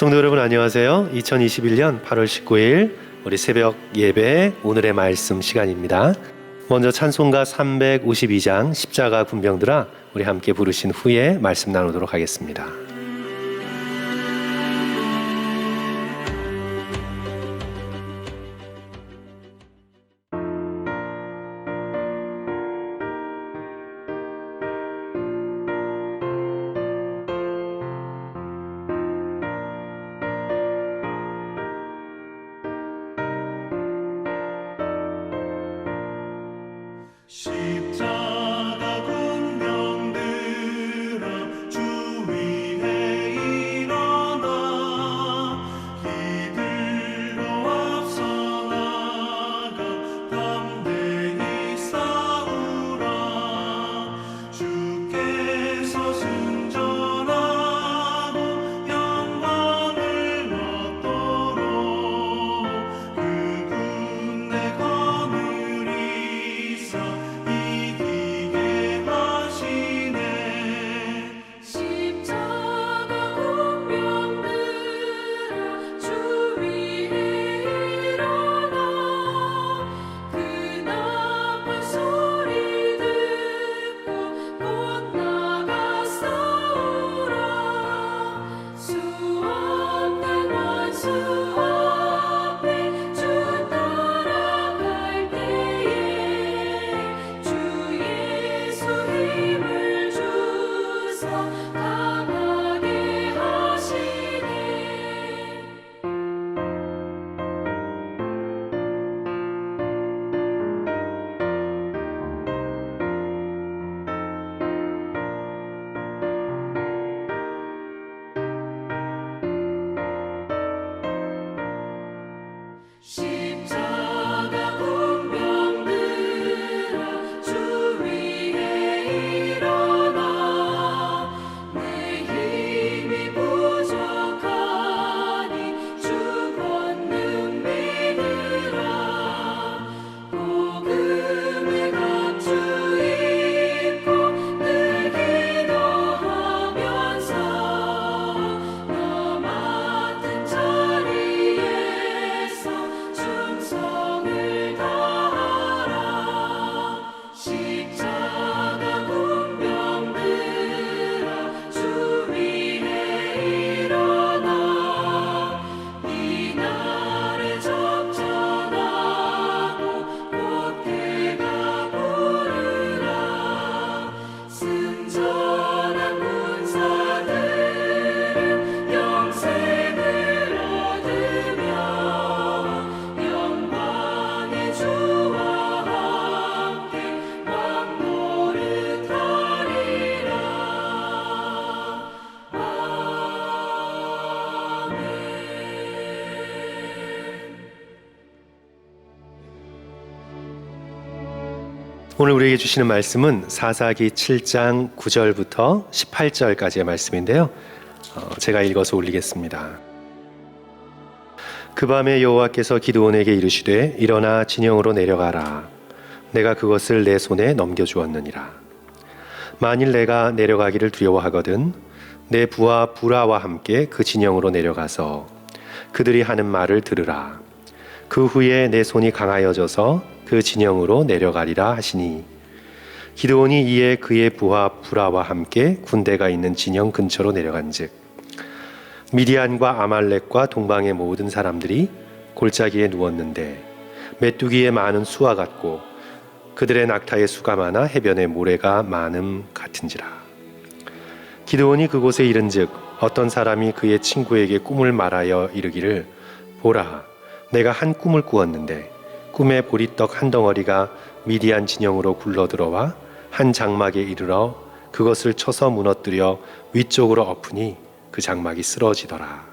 성도 여러분 안녕하세요. 2021년 8월 19일 우리 새벽 예배 오늘의 말씀 시간입니다. 먼저 찬송가 352장 십자가 군병들아 우리 함께 부르신 후에 말씀 나누도록 하겠습니다. 십자가 군병들아 주 위에 일어나 이들로 앞서 나가 담대히 싸우라 주께서 승전하고 영광을 얻도록 그 군대 거느리사 이기게 하시네. 십자가 군병들아 주 위에 일어나 그 나팔 소리 듣고 곧 나가 싸우라 수없는 원수 앞에 주 따라갈 때에 주 예수 힘을 주사 강하게 하시네. 십자가 군병들아 주 위에 일어나 내 힘이 부족하니 주 권능 믿으라 복음의 갑주 입고 늘 기도하면서 너 맡은 자리에서 충성을 다하라 십자가 군병들아 주 위에 일어나 이날에 접전하고 곧 대가 부르라 승전한 군사들은 영생을 얻으며 영광의 주와 함께 왕 노릇하리라. 아멘. 오늘 우리에게 주시는 말씀은 사사기 7장 9절부터 18절까지의 말씀인데요. 제가 읽어서 올리겠습니다. 그 밤에 여호와께서 기드온에게 이르시되 일어나 진영으로 내려가라. 내가 그것을 내 손에 넘겨주었느니라. 만일 내가 내려가기를 두려워하거든 내 부하 부라와 함께 그 진영으로 내려가서 그들이 하는 말을 들으라. 그 후에 내 손이 강하여져서 그 진영으로 내려가리라 하시니 기드온이 이에 그의 부하 부라와 함께 군대가 있는 진영 근처로 내려간즉 미디안과 아말렉과 동방의 모든 사람들이 골짜기에 누웠는데 메뚜기의 많은 수와 같고 그들의 낙타의 수가 많아 해변의 모래가 많음 같은지라. 기드온이 그곳에 이른즉 어떤 사람이 그의 친구에게 꿈을 말하여 이르기를 보라 내가 한 꿈을 꾸었는데 꿈에 보리떡 한 덩어리가 미디안 진영으로 굴러들어와 한 장막에 이르러 그것을 쳐서 무너뜨려 위쪽으로 엎으니 그 장막이 쓰러지더라.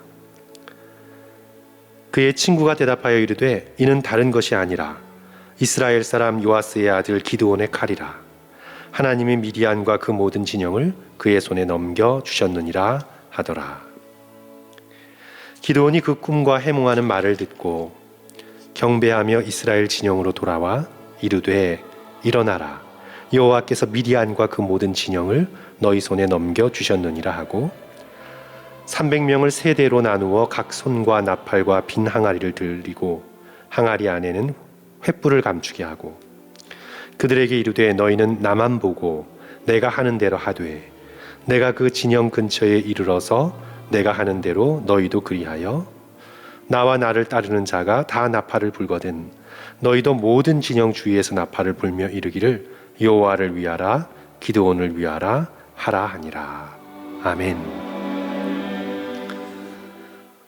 그의 친구가 대답하여 이르되 이는 다른 것이 아니라 이스라엘 사람 요아스의 아들 기드온의 칼이라. 하나님이 미디안과 그 모든 진영을 그의 손에 넘겨주셨느니라 하더라. 기드온이 그 꿈과 해몽하는 말을 듣고 경배하며 이스라엘 진영으로 돌아와 이르되 일어나라 여호와께서 미디안과 그 모든 진영을 너희 손에 넘겨 주셨느니라 하고 300명을 세 대로 나누어 각 손과 나팔과 빈 항아리를 들리고 항아리 안에는 횃불을 감추게 하고 그들에게 이르되 너희는 나만 보고 내가 하는 대로 하되 내가 그 진영 근처에 이르러서 내가 하는 대로 너희도 그리하여 나와 나를 따르는 자가 다 나팔을 불거든 너희도 모든 진영 주위에서 나팔을 불며 이르기를 여호와를 위하라 기드온을 위하라 하라 하니라. 아멘.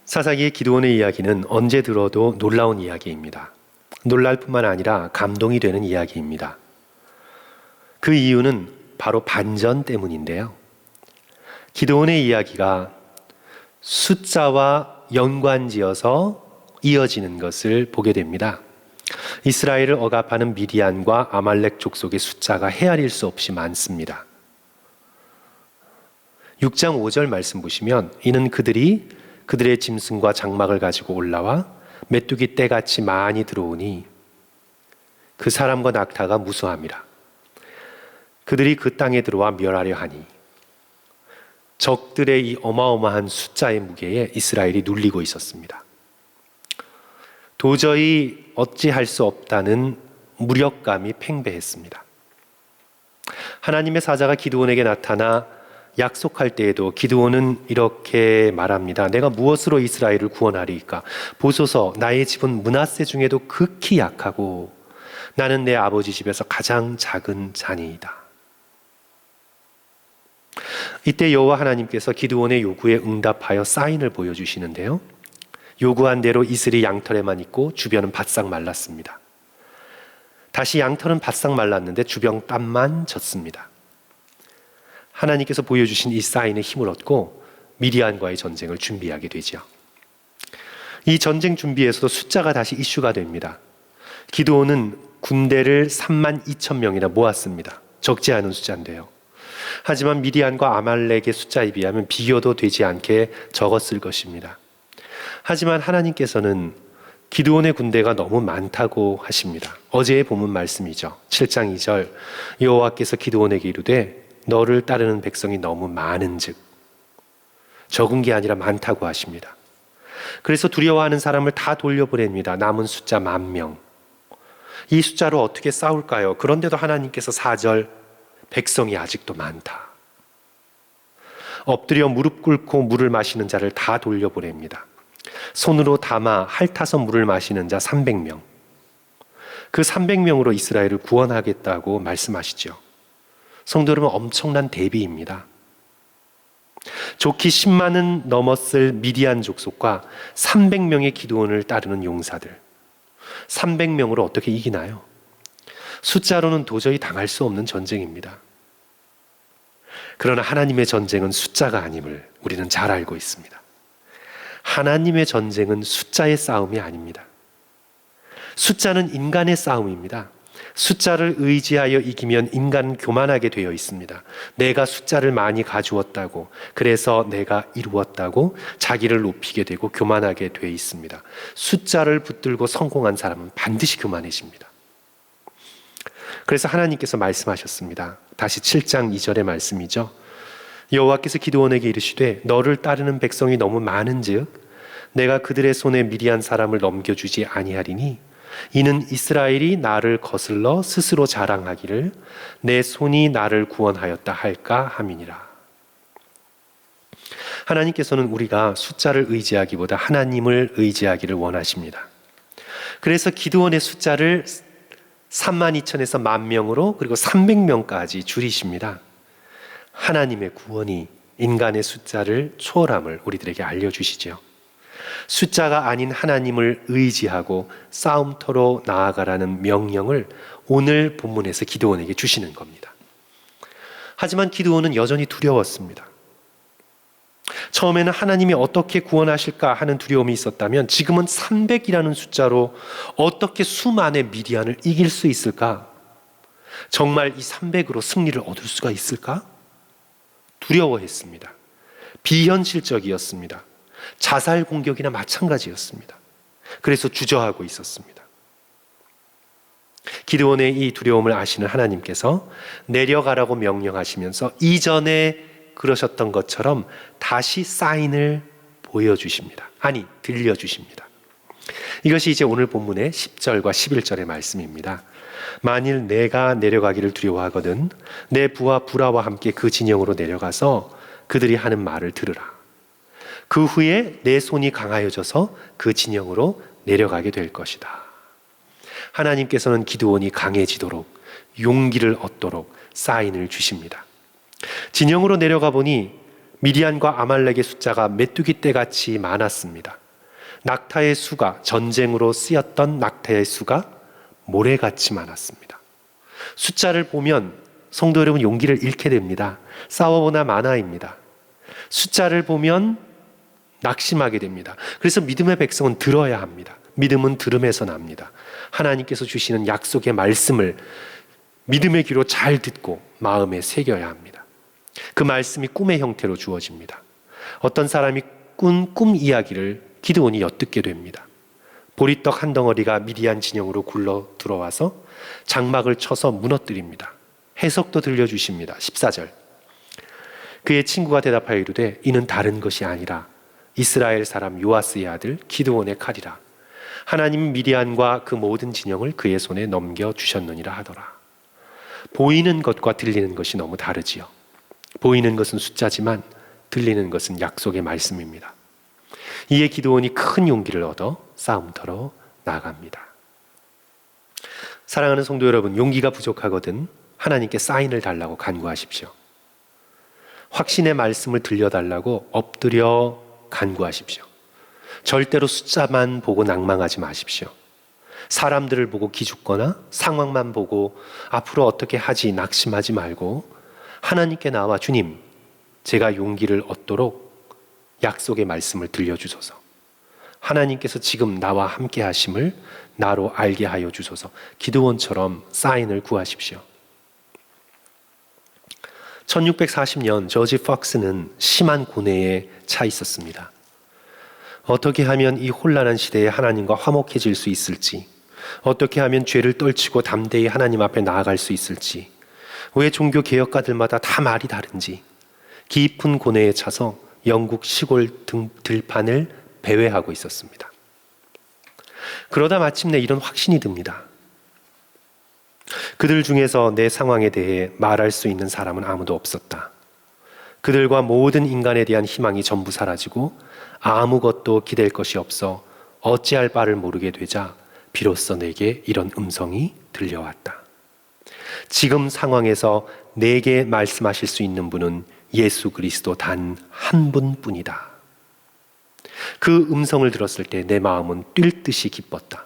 사사기의 기드온의 이야기는 언제 들어도 놀라운 이야기입니다. 놀랄 뿐만 아니라 감동이 되는 이야기입니다. 그 이유는 바로 반전 때문인데요. 기드온의 이야기가 숫자와 연관지어서 이어지는 것을 보게 됩니다. 이스라엘을 억압하는 미디안과 아말렉 족속의 숫자가 헤아릴 수 없이 많습니다. 6장 5절 말씀 보시면 이는 그들이 그들의 짐승과 장막을 가지고 올라와 메뚜기 떼같이 많이 들어오니 그 사람과 낙타가 무수함이라. 그들이 그 땅에 들어와 멸하려 하니 적들의 이 어마어마한 숫자의 무게에 이스라엘이 눌리고 있었습니다. 도저히 어찌할 수 없다는 무력감이 팽배했습니다. 하나님의 사자가 기드온에게 나타나 약속할 때에도 기드온은 이렇게 말합니다. 내가 무엇으로 이스라엘을 구원하리이까? 보소서 나의 집은 므낫세 중에도 극히 약하고 나는 내 아버지 집에서 가장 작은 자니이다. 이때 여호와 하나님께서 기드온의 요구에 응답하여 사인을 보여주시는데요. 요구한 대로 이슬이 양털에만 있고 주변은 바싹 말랐습니다. 다시 양털은 바싹 말랐는데 주변 땀만 졌습니다. 하나님께서 보여주신 이 사인의 힘을 얻고 미디안과의 전쟁을 준비하게 되죠. 이 전쟁 준비에서도 숫자가 다시 이슈가 됩니다. 기드온은 군대를 32,000명이나 모았습니다. 적지 않은 숫자인데요. 하지만 미디안과 아말렉의 숫자에 비하면 비교도 되지 않게 적었을 것입니다. 하지만 하나님께서는 기드온의 군대가 너무 많다고 하십니다. 어제의 본문 말씀이죠. 7장 2절 여호와께서 기드온에게 이르되 너를 따르는 백성이 너무 많은즉 적은 게 아니라 많다고 하십니다. 그래서 두려워하는 사람을 다 돌려보냅니다. 남은 숫자 10,000명. 이 숫자로 어떻게 싸울까요? 그런데도 하나님께서 4절 백성이 아직도 많다. 엎드려 무릎 꿇고 물을 마시는 자를 다 돌려보냅니다. 손으로 담아 핥아서 물을 마시는 자 300명. 그 300명으로 이스라엘을 구원하겠다고 말씀하시죠. 성도 여러분, 엄청난 대비입니다. 좋기 10만은 넘었을 미디안 족속과 300명의 기드온을 따르는 용사들. 300명으로 어떻게 이기나요? 숫자로는 도저히 당할 수 없는 전쟁입니다. 그러나 하나님의 전쟁은 숫자가 아님을 우리는 잘 알고 있습니다. 하나님의 전쟁은 숫자의 싸움이 아닙니다. 숫자는 인간의 싸움입니다. 숫자를 의지하여 이기면 인간은 교만하게 되어 있습니다. 내가 숫자를 많이 가주었다고, 그래서 내가 이루었다고 자기를 높이게 되고 교만하게 되어 있습니다. 숫자를 붙들고 성공한 사람은 반드시 교만해집니다. 그래서 하나님께서 말씀하셨습니다. 다시 7장 2절의 말씀이죠. 여호와께서 기드온에게 이르시되 너를 따르는 백성이 너무 많은즉 내가 그들의 손에 미디안 사람을 넘겨주지 아니하리니 이는 이스라엘이 나를 거슬러 스스로 자랑하기를 내 손이 나를 구원하였다 할까 함이니라. 하나님께서는 우리가 숫자를 의지하기보다 하나님을 의지하기를 원하십니다. 그래서 기드온의 숫자를 32,000에서 10,000명으로 그리고 300명까지 줄이십니다. 하나님의 구원이 인간의 숫자를 초월함을 우리들에게 알려주시죠. 숫자가 아닌 하나님을 의지하고 싸움터로 나아가라는 명령을 오늘 본문에서 기드온에게 주시는 겁니다. 하지만 기드온은 여전히 두려웠습니다. 처음에는 하나님이 어떻게 구원하실까 하는 두려움이 있었다면 지금은 300이라는 숫자로 어떻게 수만의 미디안을 이길 수 있을까? 정말 이 300으로 승리를 얻을 수가 있을까? 두려워했습니다. 비현실적이었습니다. 자살 공격이나 마찬가지였습니다. 그래서 주저하고 있었습니다. 기드온의 이 두려움을 아시는 하나님께서 내려가라고 명령하시면서 이전에 그러셨던 것처럼 다시 사인을 보여주십니다. 아니, 들려주십니다. 이것이 이제 오늘 본문의 10절과 11절의 말씀입니다. 만일 내가 내려가기를 두려워하거든 내 부하 불화와 함께 그 진영으로 내려가서 그들이 하는 말을 들으라. 그 후에 내 손이 강하여져서 그 진영으로 내려가게 될 것이다. 하나님께서는 기드온이 강해지도록 용기를 얻도록 사인을 주십니다. 진영으로 내려가 보니 미디안과 아말렉의 숫자가 메뚜기 떼같이 많았습니다. 낙타의 수가, 전쟁으로 쓰였던 낙타의 수가 모래같이 많았습니다. 숫자를 보면 성도 여러분 용기를 잃게 됩니다. 싸워보나 마나입니다. 숫자를 보면 낙심하게 됩니다. 그래서 믿음의 백성은 들어야 합니다. 믿음은 들음에서 납니다. 하나님께서 주시는 약속의 말씀을 믿음의 귀로 잘 듣고 마음에 새겨야 합니다. 그 말씀이 꿈의 형태로 주어집니다. 어떤 사람이 꾼 꿈 이야기를 기드온이 엿듣게 됩니다. 보리떡 한 덩어리가 미디안 진영으로 굴러 들어와서 장막을 쳐서 무너뜨립니다. 해석도 들려주십니다. 14절. 그의 친구가 대답하여 이르되 이는 다른 것이 아니라 이스라엘 사람 요아스의 아들 기드온의 칼이라. 하나님은 미디안과 그 모든 진영을 그의 손에 넘겨주셨느니라 하더라. 보이는 것과 들리는 것이 너무 다르지요. 보이는 것은 숫자지만 들리는 것은 약속의 말씀입니다. 이에 기드온이 큰 용기를 얻어 싸움터로 나갑니다. 사랑하는 성도 여러분, 용기가 부족하거든 하나님께 사인을 달라고 간구하십시오. 확신의 말씀을 들려달라고 엎드려 간구하십시오. 절대로 숫자만 보고 낭망하지 마십시오. 사람들을 보고 기죽거나 상황만 보고 앞으로 어떻게 하지 낙심하지 말고 하나님께 나와 주님, 제가 용기를 얻도록 약속의 말씀을 들려주소서. 하나님께서 지금 나와 함께 하심을 나로 알게 하여 주소서. 기드온처럼 사인을 구하십시오. 1640년 저지 폭스는 심한 고뇌에 차 있었습니다. 어떻게 하면 이 혼란한 시대에 하나님과 화목해질 수 있을지, 어떻게 하면 죄를 떨치고 담대히 하나님 앞에 나아갈 수 있을지, 왜 종교 개혁가들마다 다 말이 다른지 깊은 고뇌에 차서 영국 시골 들판을 배회하고 있었습니다. 그러다 마침내 이런 확신이 듭니다. 그들 중에서 내 상황에 대해 말할 수 있는 사람은 아무도 없었다. 그들과 모든 인간에 대한 희망이 전부 사라지고 아무것도 기댈 것이 없어 어찌할 바를 모르게 되자 비로소 내게 이런 음성이 들려왔다. 지금 상황에서 내게 말씀하실 수 있는 분은 예수 그리스도 단 한 분뿐이다. 그 음성을 들었을 때 내 마음은 뛸 듯이 기뻤다.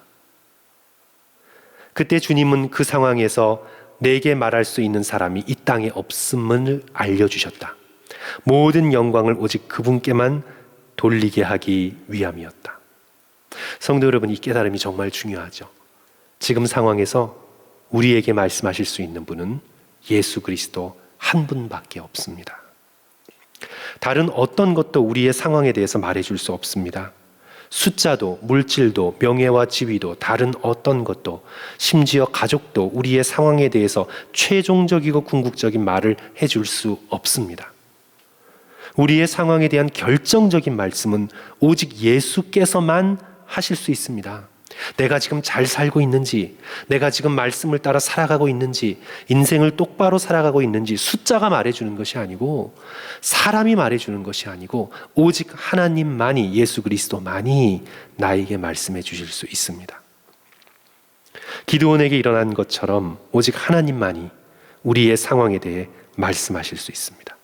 그때 주님은 그 상황에서 내게 말할 수 있는 사람이 이 땅에 없음을 알려주셨다. 모든 영광을 오직 그분께만 돌리게 하기 위함이었다. 성도 여러분, 이 깨달음이 정말 중요하죠. 지금 상황에서 우리에게 말씀하실 수 있는 분은 예수 그리스도 한 분밖에 없습니다. 다른 어떤 것도 우리의 상황에 대해서 말해줄 수 없습니다. 숫자도, 물질도, 명예와 지위도, 다른 어떤 것도, 심지어 가족도 우리의 상황에 대해서 최종적이고 궁극적인 말을 해줄 수 없습니다. 우리의 상황에 대한 결정적인 말씀은 오직 예수께서만 하실 수 있습니다. 내가 지금 잘 살고 있는지, 내가 지금 말씀을 따라 살아가고 있는지, 인생을 똑바로 살아가고 있는지 숫자가 말해주는 것이 아니고, 사람이 말해주는 것이 아니고, 오직 하나님만이, 예수 그리스도만이 나에게 말씀해 주실 수 있습니다. 기드온에게 일어난 것처럼 오직 하나님만이 우리의 상황에 대해 말씀하실 수 있습니다.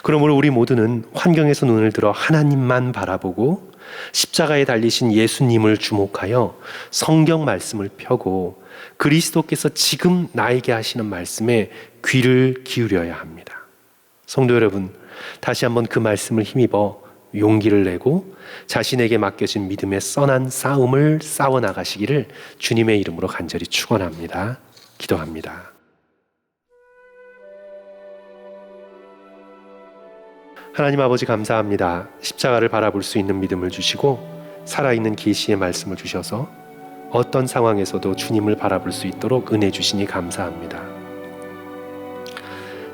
그러므로 우리 모두는 환경에서 눈을 들어 하나님만 바라보고 십자가에 달리신 예수님을 주목하여 성경 말씀을 펴고 그리스도께서 지금 나에게 하시는 말씀에 귀를 기울여야 합니다. 성도 여러분, 다시 한번 그 말씀을 힘입어 용기를 내고 자신에게 맡겨진 믿음의 선한 싸움을 싸워나가시기를 주님의 이름으로 간절히 축원합니다. 기도합니다. 하나님 아버지 감사합니다. 십자가를 바라볼 수 있는 믿음을 주시고 살아있는 계시의 말씀을 주셔서 어떤 상황에서도 주님을 바라볼 수 있도록 은혜 주시니 감사합니다.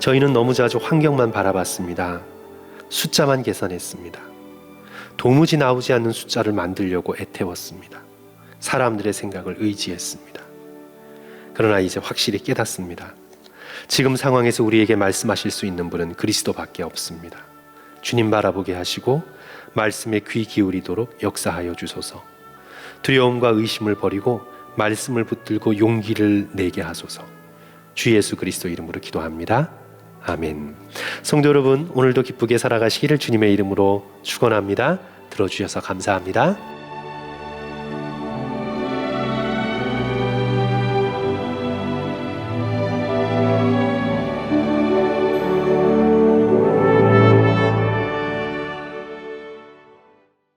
저희는 너무 자주 환경만 바라봤습니다. 숫자만 계산했습니다. 도무지 나오지 않는 숫자를 만들려고 애태웠습니다. 사람들의 생각을 의지했습니다. 그러나 이제 확실히 깨닫습니다. 지금 상황에서 우리에게 말씀하실 수 있는 분은 그리스도밖에 없습니다. 주님 바라보게 하시고 말씀에 귀 기울이도록 역사하여 주소서. 두려움과 의심을 버리고 말씀을 붙들고 용기를 내게 하소서. 주 예수 그리스도 이름으로 기도합니다. 아멘. 성도 여러분, 오늘도 기쁘게 살아가시기를 주님의 이름으로 축원합니다. 들어주셔서 감사합니다.